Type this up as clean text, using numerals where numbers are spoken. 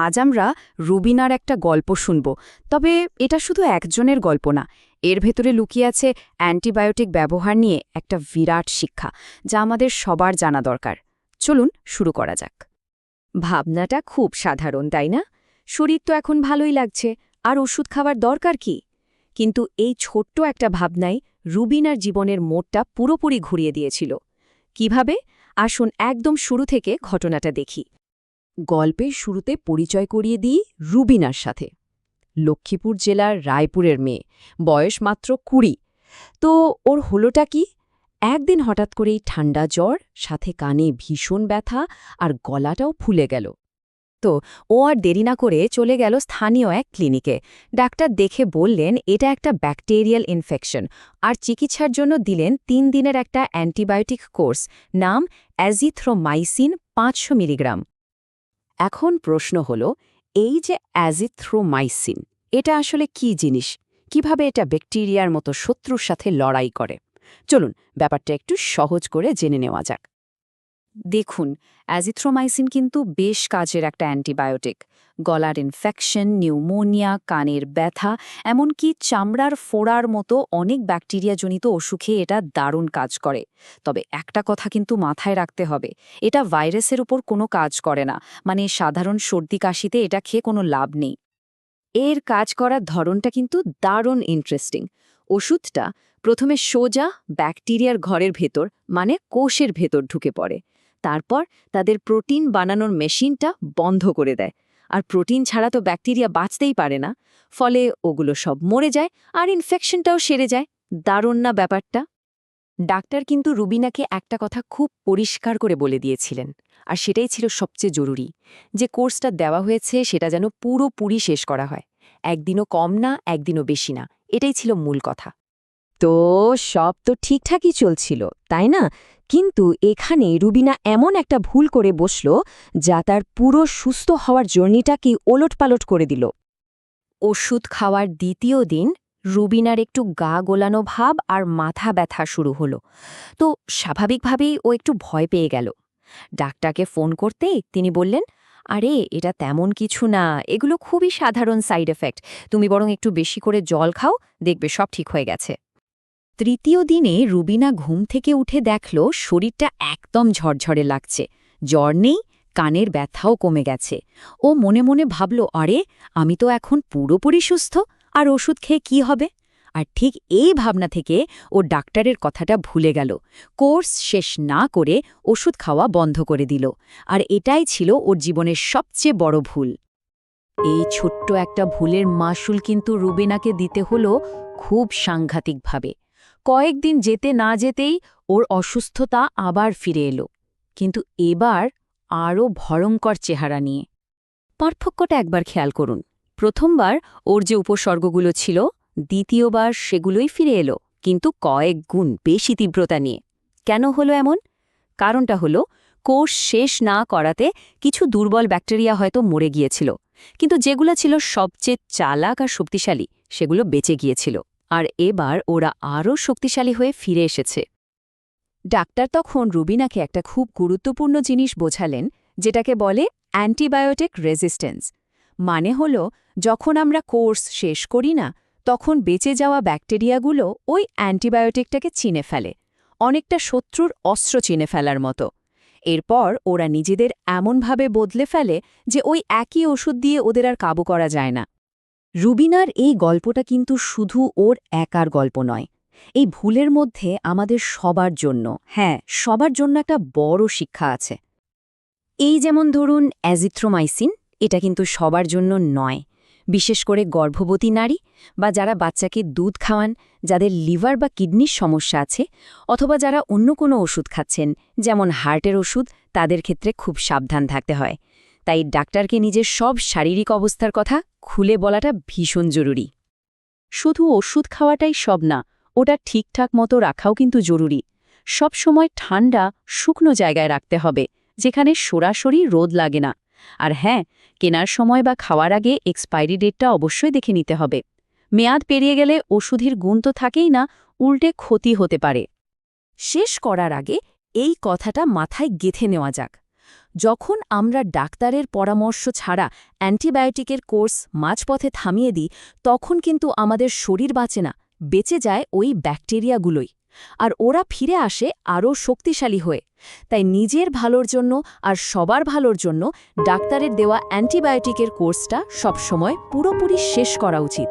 আজ আমরা রুবিনার একটা গল্প শুনব। তবে এটা শুধু একজনের গল্প না, এর ভেতরে লুকিয়ে আছে অ্যান্টিবায়োটিক ব্যবহার নিয়ে একটা বিরাট শিক্ষা, যা আমাদের সবার জানা দরকার। চলুন শুরু করা যাক। ভাবনাটা খুব সাধারণ, তাই না? শরীর তো এখন ভালোই লাগছে, আর ওষুধ খাওয়ার দরকার কি? কিন্তু এই ছোট্ট একটা ভাবনাই রুবিনার জীবনের মোড়টা পুরোপুরি ঘুরিয়ে দিয়েছিল। কিভাবে? আসুন একদম শুরু থেকে ঘটনাটা দেখি। গল্পের শুরুতে পরিচয় করিয়ে দিই রুবিনার সাথে। লক্ষ্মীপুর জেলার রায়পুরের মেয়ে, বয়স মাত্র 20। তো ওর হলোটা কি? একদিন হঠাৎ করেই ঠান্ডা জ্বর, সাথে কানে ভীষণ ব্যথা আর গলাটাও ফুলে গেল। তো ও আর দেরি না করে চলে গেল স্থানীয় এক ক্লিনিকে। ডাক্তার দেখে বললেন এটা একটা ব্যাকটেরিয়াল ইনফেকশন, আর চিকিৎসার জন্য দিলেন 3 দিনের একটা অ্যান্টিবায়োটিক কোর্স, নাম অ্যাজিথ্রোমাইসিন 500 মিলিগ্রাম। এখন প্রশ্ন হল, এই যে অ্যাজিথ্রোমাইসিন, এটা আসলে কি জিনিস? কিভাবে এটা ব্যাকটেরিয়ার মতো শত্রুর সাথে লড়াই করে? চলুন ব্যাপারটা একটু সহজ করে জেনে নেওয়া যাক। দেখুন, অ্যাজিথ্রোমাইসিন কিন্তু বেশ কাজের একটা অ্যান্টিবায়োটিক। গলার ইনফেকশন, নিউমোনিয়া, কানের ব্যথা, এমনকি চামড়ার ফোড়ার মতো অনেক ব্যাকটেরিয়াজনিত অসুখে এটা দারুণ কাজ করে। তবে একটা কথা কিন্তু মাথায় রাখতে হবে, এটা ভাইরাসের উপর কোনো কাজ করে না, মানে সাধারণ সর্দি কাশিতে এটা খেয়ে কোনো লাভ নেই। এর কাজ করার ধরনটা কিন্তু দারুণ ইন্টারেস্টিং। ওষুধটা প্রথমে সোজা ব্যাকটেরিয়ার ঘরের ভেতর, মানে কোষের ভেতর ঢুকে পড়ে। তারপর তাদের প্রোটিন বানানোর মেশিনটা বন্ধ করে দেয়। আর প্রোটিন ছাড়া তো ব্যাকটেরিয়া বাঁচতেই পারে না, ফলে ওগুলো সব মরে যায় আর ইনফেকশনটাও সেরে যায়। দারুণ না ব্যাপারটা? ডাক্তার কিন্তু রুবিনাকে একটা কথা খুব পরিষ্কার করে বলে দিয়েছিলেন, আর সেটাই ছিল সবচেয়ে জরুরি, যে কোর্সটা দেওয়া হয়েছে সেটা যেন পুরোপুরি শেষ করা হয়। একদিনও কম না, একদিনও বেশি না, এটাই ছিল মূল কথা। তো সব তো ঠিকঠাকই চলছিল, তাই না? কিন্তু এখানে রুবিনা এমন একটা ভুল করে বসল, যা তার পুরো সুস্থ হওয়ার জার্নিটাকে ওলটপালট করে দিল। ওষুধ খাওয়ার দ্বিতীয় দিন রুবিনার একটু গা গোলানো ভাব আর মাথা ব্যথা শুরু হলো। তো স্বাভাবিকভাবেই ও একটু ভয় পেয়ে গেল। ডাক্তারকে ফোন করতেই তিনি বললেন, আরে এটা তেমন কিছু না, এগুলো খুবই সাধারণ সাইড এফেক্ট, তুমি বরং একটু বেশি করে জল খাও, দেখবে সব ঠিক হয়ে গেছে। তৃতীয় দিনে রুবিনা ঘুম থেকে উঠে দেখল শরীরটা একদম ঝরঝরে লাগছে, জ্বর নেই, কানের ব্যথাও কমে গেছে। ও মনে মনে ভাবল, আরে আমি তো এখন পুরোপুরি সুস্থ, আর ওষুধ খেয়ে কি হবে? আর ঠিক এই ভাবনা থেকে ও ডাক্তারের কথাটা ভুলে গেল, কোর্স শেষ না করে ওষুধ খাওয়া বন্ধ করে দিল। আর এটাই ছিল ওর জীবনের সবচেয়ে বড় ভুল। এই ছোট্ট একটা ভুলের মাসুল কিন্তু রুবিনাকে দিতে হলো খুব সাংঘাতিকভাবে। কয়েকদিন যেতে না যেতেই ওর অসুস্থতা আবার ফিরে এলো, কিন্তু এবার আরও ভয়ঙ্কর চেহারা নিয়ে। পার্থক্যটা একবার খেয়াল করুন। প্রথমবার ওর যে উপসর্গগুলো ছিল, দ্বিতীয়বার সেগুলোই ফিরে এলো, কিন্তু কয়েক গুণ বেশি তীব্রতা নিয়ে। কেন হলো এমন? কারণটা হলো, কোর্স শেষ না করাতে কিছু দুর্বল ব্যাকটেরিয়া হয়তো মরে গিয়েছিল, কিন্তু যেগুলো ছিল সবচেয়ে চালাক আর শক্তিশালী সেগুলো বেঁচে গিয়েছিল। আর এবার ওরা আরও শক্তিশালী হয়ে ফিরে এসেছে। ডাক্তার তখন রুবিনাকে একটা খুব গুরুত্বপূর্ণ জিনিস বোঝালেন, যেটাকে বলে অ্যান্টিবায়োটিক রেজিস্ট্যান্স। মানে হল, যখন আমরা কোর্স শেষ করি না, তখন বেঁচে যাওয়া ব্যাকটেরিয়াগুলো ওই অ্যান্টিবায়োটিকটাকে চিনে ফেলে, অনেকটা শত্রুর অস্ত্র চিনে ফেলার মতো। এরপর ওরা নিজেদের এমনভাবে বদলে ফেলে যে ওই একই ওষুধ দিয়ে ওদের আর কাবু করা যায় না। রুবিনার এই গল্পটা কিন্তু শুধু ওর একার গল্প নয়। এই ভুলের মধ্যে আমাদের সবার জন্য, হ্যাঁ সবার জন্য একটা বড় শিক্ষা আছে। এই যেমন ধরুন অ্যাজিথ্রোমাইসিন, এটা কিন্তু সবার জন্য নয়। বিশেষ করে গর্ভবতী নারী বা যারা বাচ্চাকে দুধ খাওয়ান, যাদের লিভার বা কিডনির সমস্যা আছে, অথবা যারা অন্য কোনো ওষুধ খাচ্ছেন, যেমন হার্টের ওষুধ, তাদের ক্ষেত্রে খুব সাবধান থাকতে হয়। তাই ডাক্তারকে নিজের সব শারীরিক অবস্থার কথা খুলে বলাটা ভীষণ জরুরি। শুধু ওষুধ খাওয়াটাই সব না, ওটা ঠিকঠাক মতো রাখাও কিন্তু জরুরি। সব সময় ঠান্ডা, শুকনো জায়গায় রাখতে হবে, যেখানে সরাসরি রোদ লাগে না। আর হ্যাঁ, কেনার সময় বা খাওয়ার আগে এক্সপায়ারি ডেটটা অবশ্যই দেখে নিতে হবে। মেয়াদ পেরিয়ে গেলে ওষুধের গুণ তো থাকেই না, উল্টে ক্ষতি হতে পারে। শেষ করার আগে এই কথাটা মাথায় গেঁথে নেওয়া যাক, যখন আমরা ডাক্তারের পরামর্শ ছাড়া অ্যান্টিবায়োটিকের কোর্স মাঝপথে থামিয়ে দিই তখন কিন্তু আমাদের শরীর বাঁচে না, বেঁচে যায় ওই ব্যাকটেরিয়াগুলোই। আর ওরা ফিরে আসে আরও শক্তিশালী হয়ে। তাই নিজের ভালোর জন্য আর সবার ভালোর জন্য ডাক্তারের দেওয়া অ্যান্টিবায়োটিকের কোর্সটা সবসময় পুরোপুরি শেষ করা উচিত।